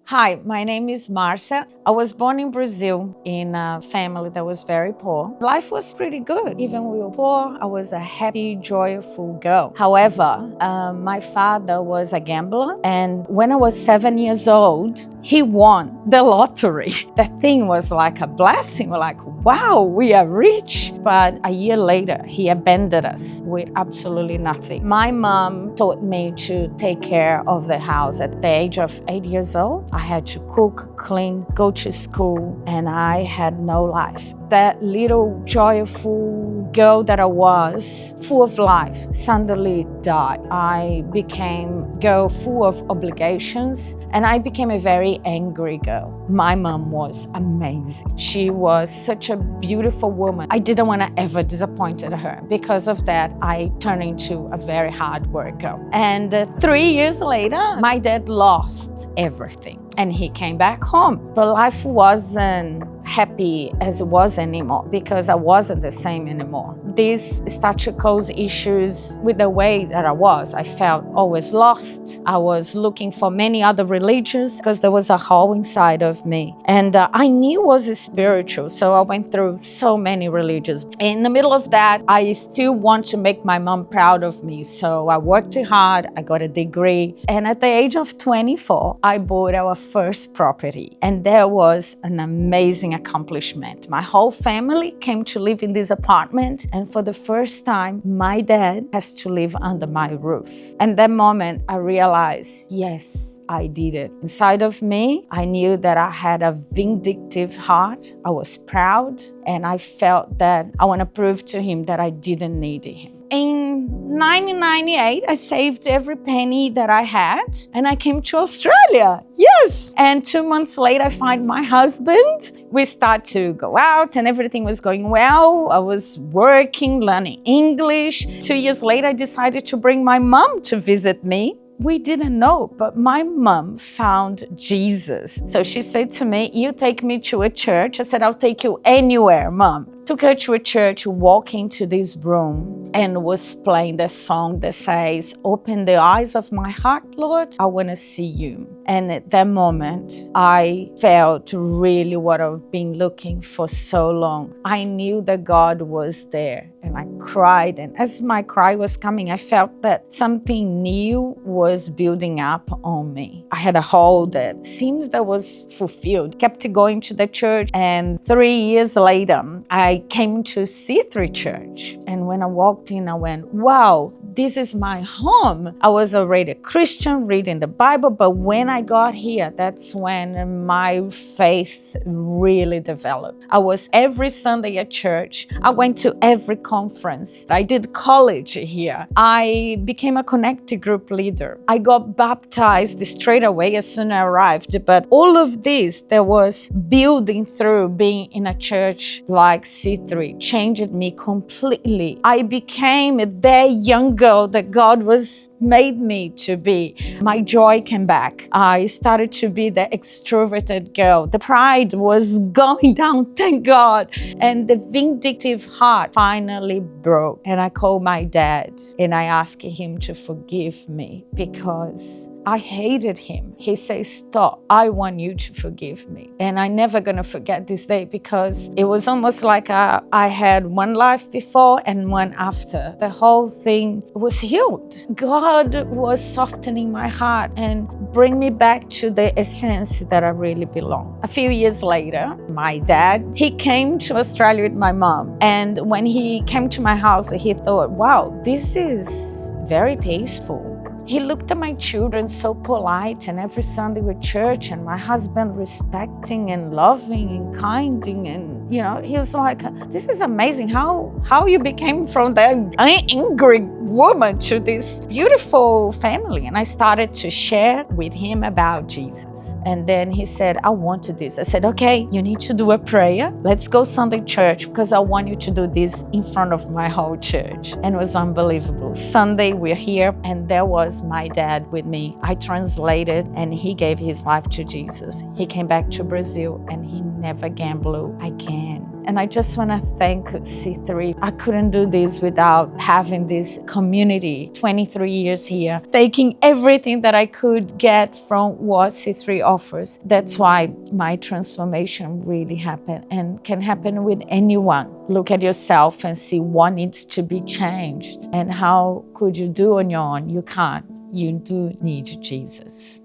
Hi, my name is Marcia. I was born in Brazil in a family that was very poor. Life was pretty good. Even we were poor, I was a happy, joyful girl. However, my father was a gambler, and when I was 7 years old, he won the lottery. That thing was like a blessing. We're like, wow, we are rich. But a year later, he abandoned us with absolutely nothing. My mom taught me to take care of the house at the age of 8 years old. I had to cook, clean, go to school, and I had no life. That little joyful girl that I was, full of life, suddenly died. I became a girl full of obligations, and I became a very angry girl. My mom was amazing. She was such a beautiful woman. I didn't want to ever disappoint her. Because of that, I turned into a very hard worker. And 3 years later, my dad lost everything. And he came back home. But life wasn't happy as it was anymore because I wasn't the same anymore. This started to cause issues with the way that I was. I felt always lost. I was looking for many other religions because there was a hole inside of me. And I knew it was spiritual, so I went through so many religions. In the middle of that, I still want to make my mom proud of me. So I worked hard, I got a degree. And at the age of 24, I bought our first property. And that was an amazing accomplishment. My whole family came to live in this apartment, and for the first time, my dad has to live under my roof. And that moment, I realized, yes, I did it. Inside of me, I knew that I had a vindictive heart. I was proud, and I felt that I want to prove to him that I didn't need him. In 1998, I saved every penny that I had and I came to Australia. Yes. And 2 months later, I find my husband. We start to go out and everything was going well. I was working, learning English. 2 years later, I decided to bring my mom to visit me. We didn't know, but my mom found Jesus. So she said to me, you take me to a church. I said, I'll take you anywhere, Mom. Took her to a church, walk into this room and was playing the song that says, open the eyes of my heart, Lord, I want to see you. And at that moment, I felt really what I've been looking for so long. I knew that God was there and I cried. And as my cry was coming, I felt that something new was building up on me. I had a hole that seems that was fulfilled. Kept going to the church, and 3 years later, I came to C3 Church. And when I walked in, I went, wow, this is my home. I was already a Christian, reading the Bible, but when I got here, that's when my faith really developed. I was every Sunday at church. I went to every conference. I did college here. I became a connected group leader. I got baptized straight away as soon as I arrived. But all of this, there was building through being in a church like C3, changed me completely. I became that young girl that God was made me to be. My joy came back. I started to be the extroverted girl. The pride was going down, thank God. And the vindictive heart finally broke. And I called my dad and I asked him to forgive me because I hated him. He said, stop, I want you to forgive me. And I'm never going to forget this day because it was almost like I had one life before and one after. The whole thing was healed. God was softening my heart and bring me back to the essence that I really belong. A few years later, my dad, he came to Australia with my mom. And when he came to my house, he thought, wow, this is very peaceful. He looked at my children so polite and every Sunday with church and my husband respecting and loving and kinding and, he was like, this is amazing how you became from that angry woman to this beautiful family. And I started to share with him about Jesus. And then he said, I want to do this. I said, okay, you need to do a prayer. Let's go Sunday church because I want you to do this in front of my whole church. And it was unbelievable. Sunday, we're here and there was my dad with me. I translated and he gave his life to Jesus. He came back to Brazil and he never gamble again. And I just want to thank C3. I couldn't do this without having this community, 23 years here, taking everything that I could get from what C3 offers. That's why my transformation really happened and can happen with anyone. Look at yourself and see what needs to be changed. And how could you do on your own? You can't. You do need Jesus.